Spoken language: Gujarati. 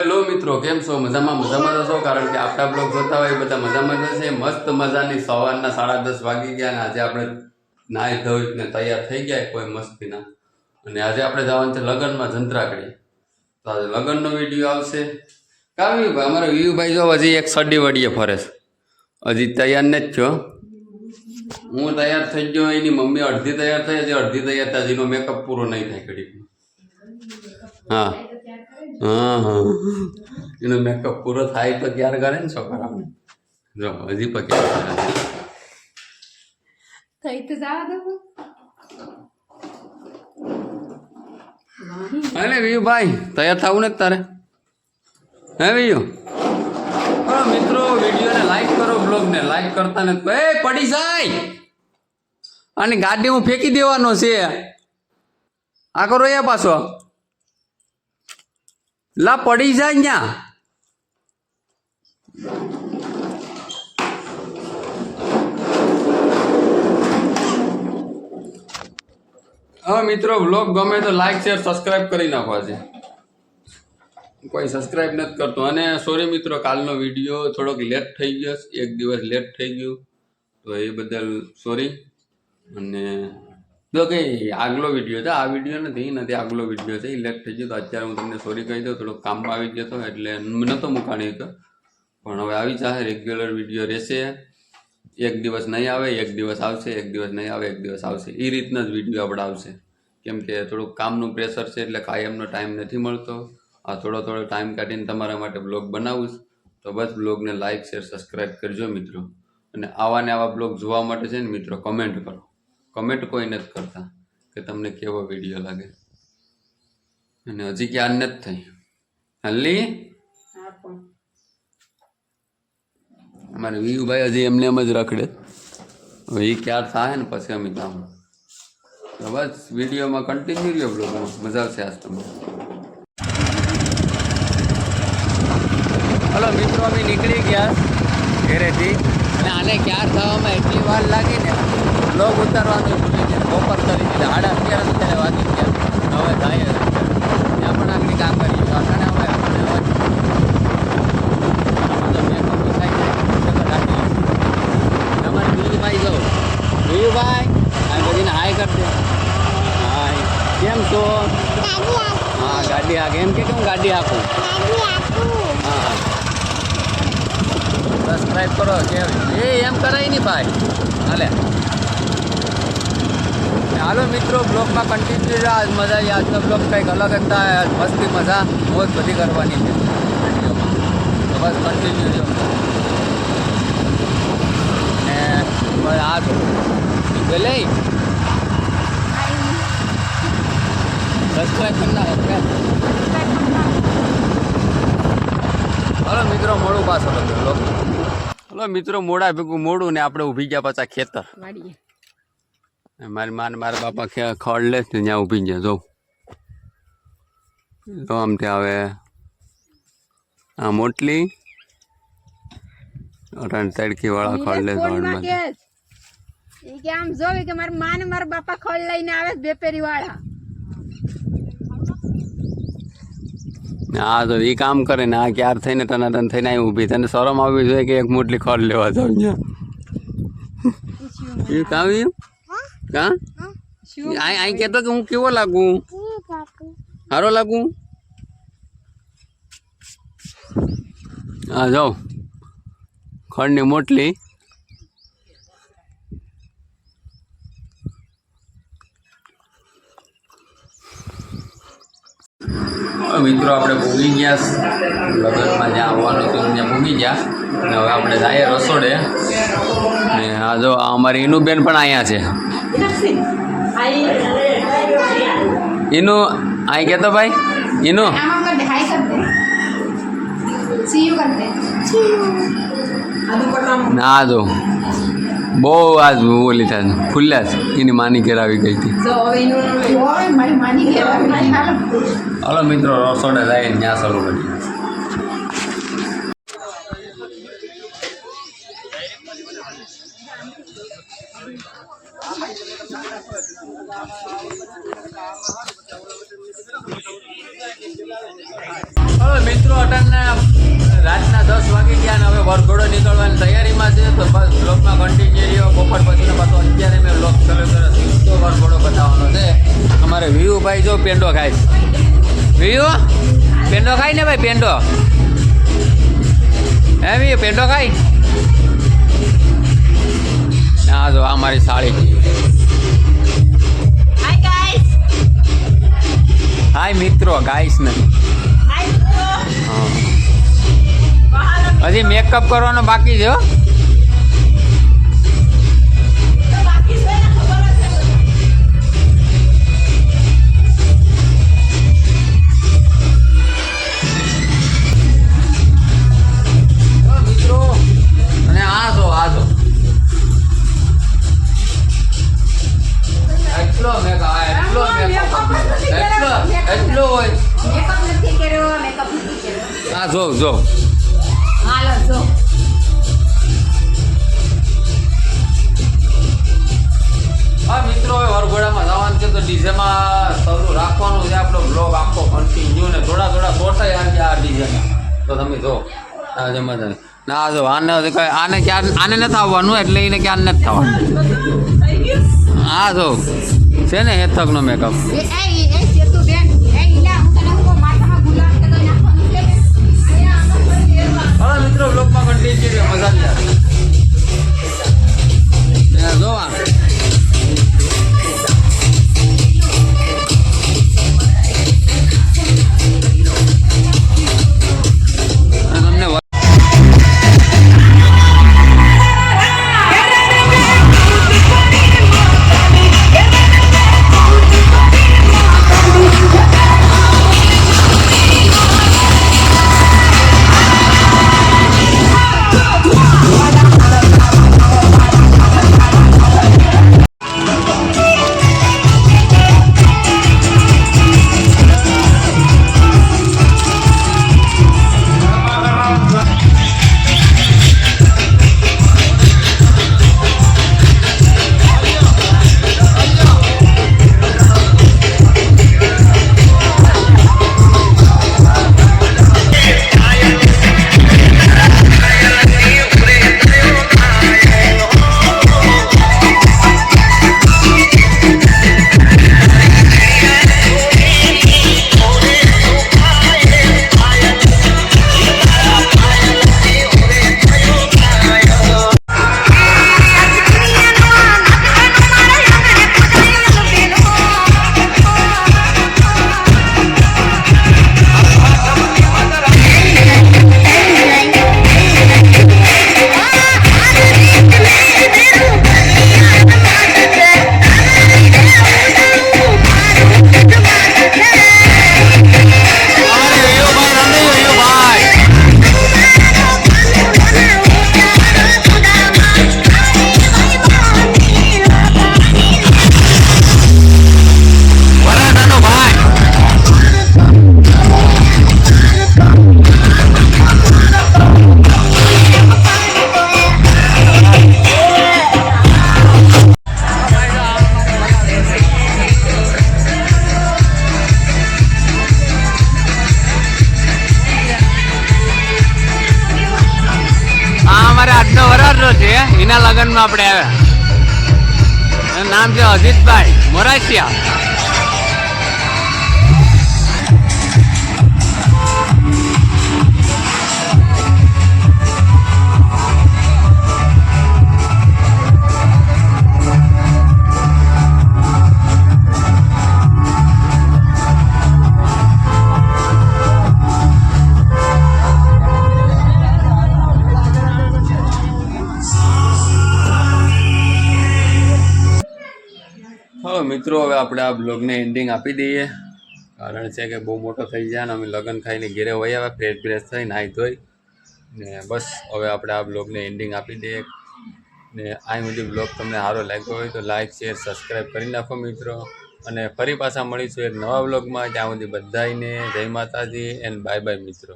હેલો મિત્રો, કેમ છો? મજામાં જશો? કારણ કે આપણા બ્લોગ જોતા હોય બધા મજામાં જશે. મસ્ત મજાની સવારના 10:30 વાગી ગયા અને આજે આપણે નાહી ધોઈને તૈયાર થઈ ગયા કોઈ મસ્તીના. અને આજે આપણે જવાનું છે લગ્નમાં જંત્રાકડી. તો આજે લગ્નનો વિડીયો આવશે. કાવ્યુભાઈ, અમારા વિયુભાઈ જો હજી એક સડી વડીએ ફરે છે, હજી તૈયાર નથી થયો. હું તૈયાર થઈ ગયો, એની મમ્મી અડધી તૈયાર થઈ, હજી અડધી તૈયાર થાય, એનો મેકઅપ પૂરો નહીં થાય ઘડીમાં. હા હા હા, એનો મેકઅપ પૂરો થાય તો ક્યારે કરે ને છોકરા. જો હજી પણ ક્યારે થઈ તો જવા દો. અરે વિયુભાઈ, તૈયાર થવું ને તારે? હે વિયુ? મિત્રો, વિડીયોને લાઈક કરો, બ્લોગને લાઈક કરતા ને એ પડી જાય અને ગાડી હું ફેંકી દેવાનો છે. આ કરો એ પાછો લા પડી જાય ત્યાં. હા મિત્રો, બ્લોગ ગમે તો લાઈક શેર સબસ્ક્રાઇબ કરી નાખવા છે. કોઈ સબસ્ક્રાઇબ નથી કરતો. અને સોરી મિત્રો, કાલનો વિડીયો થોડોક લેટ થઈ ગયો, એક દિવસ લેટ થઈ ગયું, તો એ બદલ સોરી. અને તો કંઈ આગલો વિડીયો છે, આ વિડીયો નથી આગલો વિડીયો છે, એ લેટ થઈ ગયો. તો અત્યારે હું તમને સોરી કહી દઉં, થોડોક કામમાં આવી ગયો હતો એટલે નહોતો મૂકાણી હતો. પણ હવે આવી જશે, રેગ્યુલર વિડીયો રહેશે. એક દિવસ નહીં આવે, એક દિવસ આવશે, એક દિવસ નહીં આવે, એક દિવસ આવશે, એ રીતના જ વિડીયો આપણે આવશે. કેમ કે થોડુંક કામનું પ્રેશર છે એટલે કાયમનો ટાઈમ નથી મળતો. આ થોડો ટાઈમ કાઢીને તમારા માટે બ્લોગ બનાવું. તો બસ બ્લોગને લાઈક શેર સબસ્ક્રાઈબ કરજો મિત્રો. અને આવા ને આવા બ્લોગ જોવા માટે છે ને મિત્રો કમેન્ટ કરો. કમેન્ટ કોઈ નથી કરતા કે તમને કેવો વિડીયો લાગે. અને હજી ક્યાં નથી થઈ હલ્લી અમારે વિયુભાઈ હજી એમને એમ જ રખડે. હવે એ ક્યાં થાય ને પછી અમે કામ. તો બસ વિડીયોમાં કન્ટિન્યુ રહ્યો, બ્લોગમાં મજા આવશે આજ તમને. હલો મિત્રો, અમે નીકળી ગયા ઘરેથી અને આને ક્યાર થવામાં એટલી વાર લાગી ને બ્લોગ ઉતારવાનું ભૂલી ગયા. બપોર કરી દીધા, 11:30 વાગી ગયા. હવે થાય ત્યાં પણ આગળ કામ કરી આગળ આવે આપણને તમારે વિયુભાઈ જો વિયુભાઈ આ બધીને હાય કરજે. હાય, કેમ છો? હા ગાડી હાકે એમ કે હું ગાડી હાકું. હા હા, સબસ્ક્રાઈબ કરો કે એ એમ કરાય નહીં ભાઈ. હાલો મિત્રો, બ્લોગમાં કન્ટિન્યુ આજ મજા આવી. આજનો બ્લોગ કંઈક અલગ જ થાય, મસ્તી મજા મોજ બધી કરવાની છે વિડીયોમાં. તો બસ કન્ટિન્યુ જો ને બસ આ તો પેલે સબસ્ક્રાઈબ કરી નાખો. હલો મિત્રો, મોડું પાછો બ્લોગ. હલો મિત્રો, મોડા ભેગું મોડું ને આપણે ઊભી ગયા પાછા ખેતર. મારી માન મારા બાપા ખડ લે ને ત્યાં ઊભી ગયા. જો આમ ત્યાં હવે આ મોટલી તડકી વાળા ખડ લે આમ જોવે કે મારા માન મારા બાપા ખડ લઈને આવે બેપેરી વાળા. હા તો એ કામ કરે ને આ ક્યાર થઈને ટનાટન થઈને અહીં ઊભી. તને શરમ આવવી જોઈએ કે એક મોટલી ખડ લેવા જાવ અહીંયા. એ કાવ્યું કા અહીં કહેતો કે હું કેવો લાગુ? સારો લાગુ? હા જાઓ ખડની મોટલી. મિત્રો, આપણે ભૂગી ગયા લગ્નમાં, જ્યાં આવવાનું હતું ત્યાં ભૂગી ગયા. અને હવે આપણે જઈએ રસોડે. ને આ જો અમારી ઈનુબેન પણ અહીંયા છે. ઈનુ અહીં કહેતો ભાઈ ઈનુ ના જો બહુ આજ ઓલી થાય ખુલ્લા છે. એની માની ઘેર આવી ગઈ હતી. હલો મિત્રો, રસોડે જાય ત્યાં શરૂ કરીએ. મિત્રો, છે તો બસ બ્લોગમાં કન્ટિન્યુ રહ્યો. બપોર પછીનો પાછો અત્યારે મેં બ્લોગ ચાલુ કર્યો તો વરઘોડો બતાવવાનો છે. અમારે વિયુભાઈ જો પેંડો ખાય છે. વિયુ પેંડો ખાય ને ભાઈ પેંડો હે વિયુ પેંડો ખાય. આ જો આ મારી સાડી. હાય મિત્રો ગાઈસ ને હજી મેકઅપ કરવાનો બાકી છે હો. મિત્રો અને આ જો એટલો મેકઅપ એટલો હોય. હા જો હાલો જો હા મિત્રો હવે વરઘોડામાં જવાનું છે તો ડીજેમાં શરૂ રાખવાનું છે આપણો બ્લોગ આખો કન્ટિન્યુ ને થોડા શોર્ટાઈ આવી આ ડીજેમાં તો તમે જો આ જમા ના જો આને આને નથી આવવાનું એટલે એને ક્યાં નથી થવાનું. હા જો છે ને હેથકનો મેકઅપ. હવે મિત્રો બ્લોગમાં કન્ટિન્યુ મજા નહીં આવે જોવા. એના લગ્નમાં આપણે આવ્યા. એનું નામ છે અજીતભાઈ મોરાસિયા. હવે મિત્રો હવે આપણે આ બ્લોગને એન્ડિંગ આપી દઈએ. કારણ છે કે બહુ મોટો થઈ જાય ને અમે લગ્ન ખાઈને ઘેરે વહી આવ્યા ફ્રેશ થઈ નાહી ધોઈ ને બસ હવે આપણે આ બ્લોગને એન્ડિંગ આપી દઈએ. ને આ બધી બ્લોગ તમને સારો લાગ્યો હોય તો લાઇક શેર સબસ્ક્રાઈબ કરી નાખો મિત્રો. અને ફરી પાછા મળીશું એક નવા બ્લોગમાં. ત્યાં સુધી બધાને જય માતાજી એન્ડ બાય બાય મિત્રો.